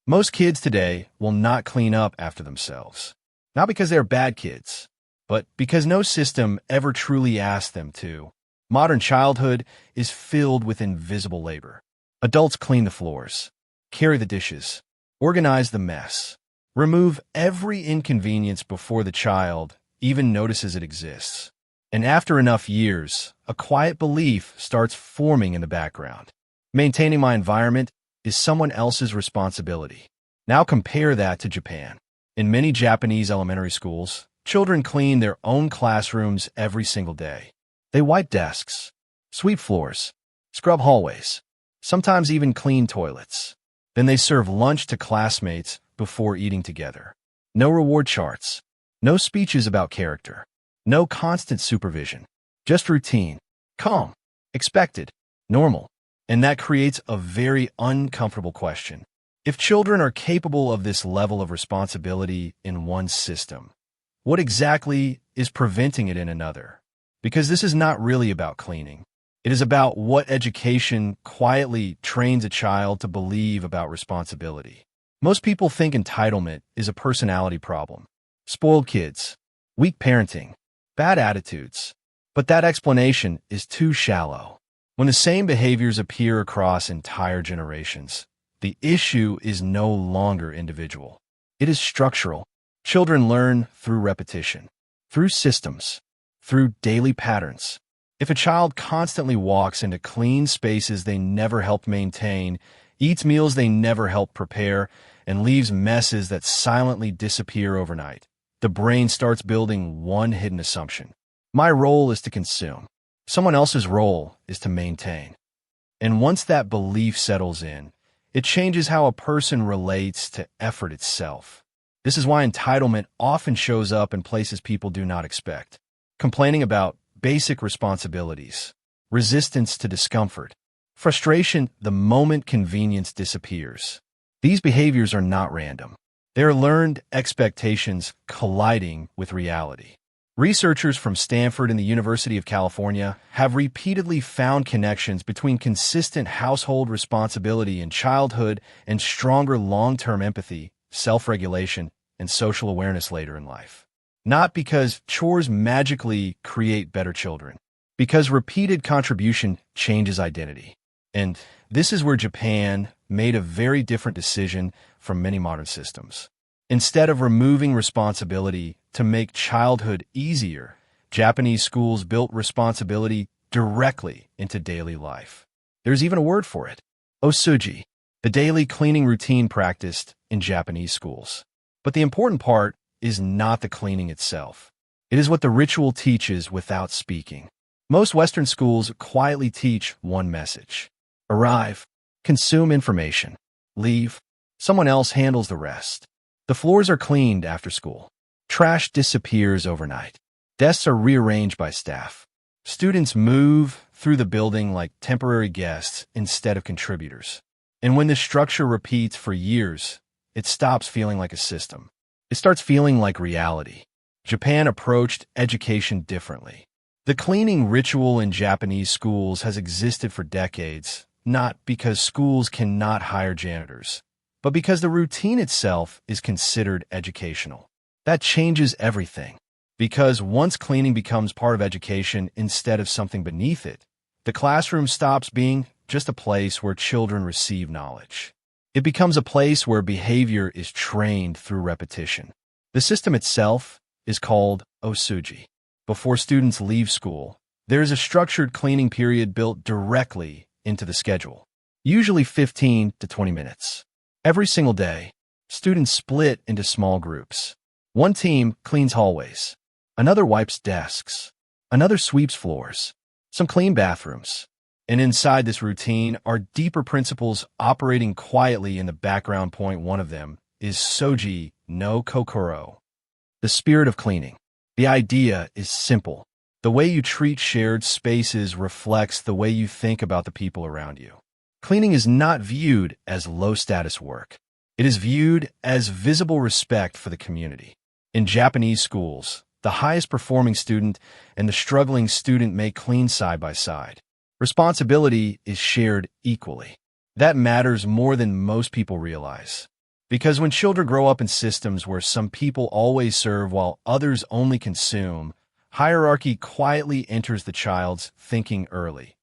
Most kids today will not clean up after themselves. Not because they're bad kids, but because no system ever truly asked them to. Modern childhood is filled with invisible labor. Adults clean the floors, carry the dishes, organize the mess, remove every inconvenience before the child even notices it exists. And after enough years, a quiet belief starts forming in the background. Maintaining my environment is someone else's responsibility. Now compare that to Japan. In many Japanese elementary schools, children clean their own classrooms every single day. They wipe desks, sweep floors, scrub hallways, sometimes even clean toilets. Then they serve lunch to classmates before eating together. No reward charts, no speeches about character, no constant supervision, just routine, calm, expected, normal. And that creates a very uncomfortable question. If children are capable of this level of responsibility in one system, what exactly is preventing it in another? Because this is not really about cleaning. It is about what education quietly trains a child to believe about responsibility. Most people think entitlement is a personality problem. Spoiled kids, weak parenting, bad attitudes. But that explanation is too shallow. When the same behaviors appear across entire generations, the issue is no longer individual. It is structural. Children learn through repetition, through systems, through daily patterns. If a child constantly walks into clean spaces they never helped maintain, eats meals they never helped prepare, and leaves messes that silently disappear overnight, the brain starts building one hidden assumption. My role is to consume. Someone else's role is to maintain. And once that belief settles in, it changes how a person relates to effort itself. This is why entitlement often shows up in places people do not expect. Complaining about basic responsibilities, resistance to discomfort, frustration the moment convenience disappears. These behaviors are not random. They are learned expectations colliding with reality. Researchers from Stanford and the University of California have repeatedly found connections between consistent household responsibility in childhood and stronger long-term empathy, self-regulation, and social awareness later in life. Not because chores magically create better children, because repeated contribution changes identity. And this is where Japan made a very different decision from many modern systems. Instead of removing responsibility to make childhood easier, Japanese schools built responsibility directly into daily life. There's even a word for it, Osouji, the daily cleaning routine practiced in Japanese schools. But the important part is not the cleaning itself. It is what the ritual teaches without speaking. Most Western schools quietly teach one message. Arrive, consume information, leave, someone else handles the rest. The floors are cleaned after school. Trash disappears overnight. Desks are rearranged by staff. Students move through the building like temporary guests instead of contributors. And when this structure repeats for years, it stops feeling like a system. It starts feeling like reality. Japan approached education differently. The cleaning ritual in Japanese schools has existed for decades, not because schools cannot hire janitors, but because the routine itself is considered educational. That changes everything. Because once cleaning becomes part of education instead of something beneath it, the classroom stops being just a place where children receive knowledge. It becomes a place where behavior is trained through repetition. The system itself is called Osouji. Before students leave school, there is a structured cleaning period built directly into the schedule, usually 15 to 20 minutes. Every single day, students split into small groups. One team cleans hallways, another wipes desks, another sweeps floors, some clean bathrooms. And inside this routine are deeper principles operating quietly in the background. Point one of them is Soji no Kokoro, the spirit of cleaning. The idea is simple. The way you treat shared spaces reflects the way you think about the people around you. Cleaning is not viewed as low-status work. It is viewed as visible respect for the community. In Japanese schools, the highest-performing student and the struggling student may clean side by side. Responsibility is shared equally. That matters more than most people realize. Because when children grow up in systems where some people always serve while others only consume, hierarchy quietly enters the child's thinking early.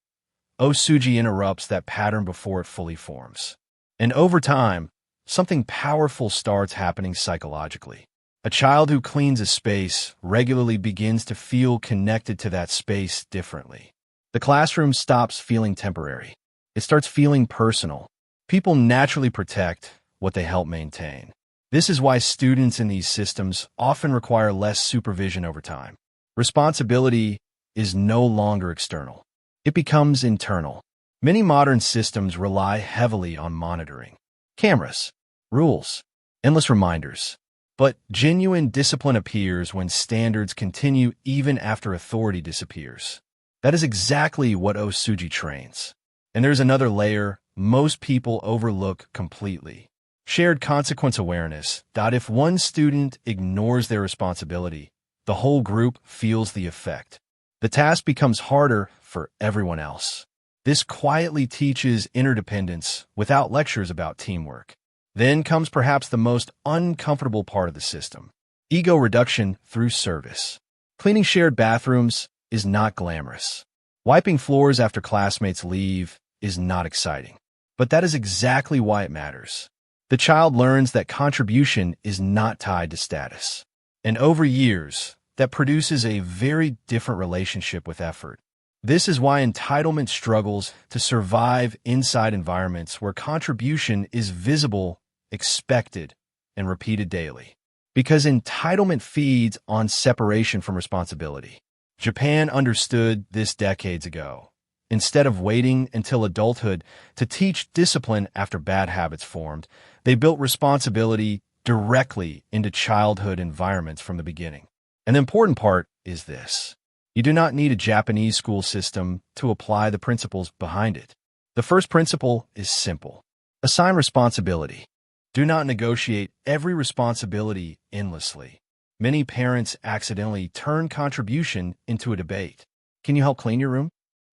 Osouji interrupts that pattern before it fully forms. And over time, something powerful starts happening psychologically. A child who cleans a space regularly begins to feel connected to that space differently. The classroom stops feeling temporary. It starts feeling personal. People naturally protect what they help maintain. This is why students in these systems often require less supervision over time. Responsibility is no longer external. It becomes internal. Many modern systems rely heavily on monitoring. Cameras, rules, endless reminders. But genuine discipline appears when standards continue even after authority disappears. That is exactly what Osouji trains. And there's another layer most people overlook completely. Shared consequence awareness. If one student ignores their responsibility, the whole group feels the effect. The task becomes harder for everyone else. This quietly teaches interdependence without lectures about teamwork. Then comes perhaps the most uncomfortable part of the system: ego reduction through service. Cleaning shared bathrooms is not glamorous. Wiping floors after classmates leave is not exciting. But that is exactly why it matters. The child learns that contribution is not tied to status. And over years, that produces a very different relationship with effort. This is why entitlement struggles to survive inside environments where contribution is visible, expected, and repeated daily. Because entitlement feeds on separation from responsibility. Japan understood this decades ago. Instead of waiting until adulthood to teach discipline after bad habits formed, they built responsibility directly into childhood environments from the beginning. And the important part is this: you do not need a Japanese school system to apply the principles behind it. The first principle is simple. Assign responsibility. Do not negotiate every responsibility endlessly. Many parents accidentally turn contribution into a debate. Can you help clean your room?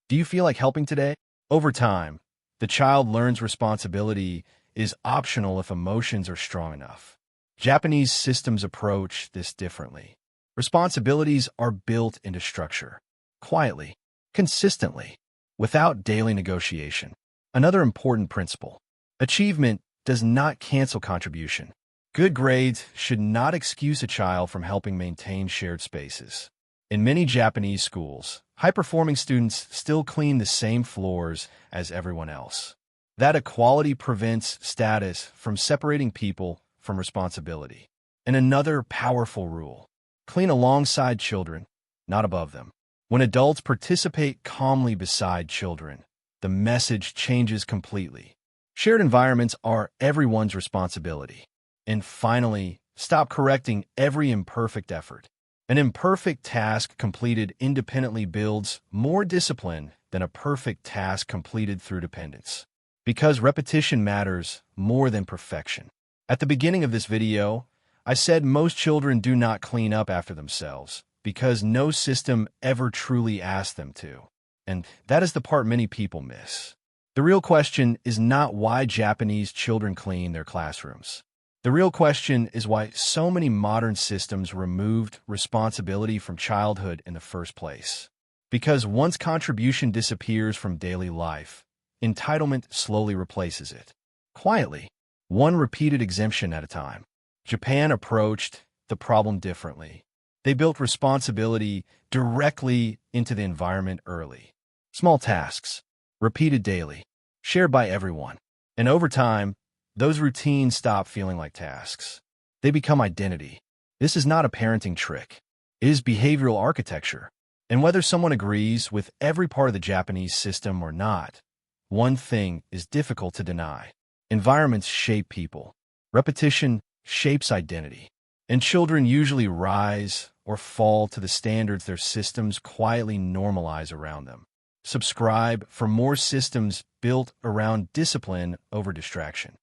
Do you feel like helping today? Over time, the child learns responsibility is optional if emotions are strong enough. Japanese systems approach this differently. Responsibilities are built into structure, quietly, consistently, without daily negotiation. Another important principle: achievement does not cancel contribution. Good grades should not excuse a child from helping maintain shared spaces. In many Japanese schools, high-performing students still clean the same floors as everyone else. That equality prevents status from separating people from responsibility. And another powerful rule: clean alongside children, not above them. When adults participate calmly beside children, the message changes completely. Shared environments are everyone's responsibility. And finally, stop correcting every imperfect effort. An imperfect task completed independently builds more discipline than a perfect task completed through dependence. Because repetition matters more than perfection. At the beginning of this video, I said most children do not clean up after themselves because no system ever truly asked them to. And that is the part many people miss. The real question is not why Japanese children clean their classrooms. The real question is why so many modern systems removed responsibility from childhood in the first place. Because once contribution disappears from daily life, entitlement slowly replaces it. Quietly, one repeated exemption at a time. Japan approached the problem differently. They built responsibility directly into the environment early. Small tasks, repeated daily, shared by everyone. And over time, those routines stop feeling like tasks. They become identity. This is not a parenting trick. It is behavioral architecture. And whether someone agrees with every part of the Japanese system or not, one thing is difficult to deny. Environments shape people. Repetition shapes identity. And children usually rise or fall to the standards their systems quietly normalize around them. Subscribe for more systems built around discipline over distraction.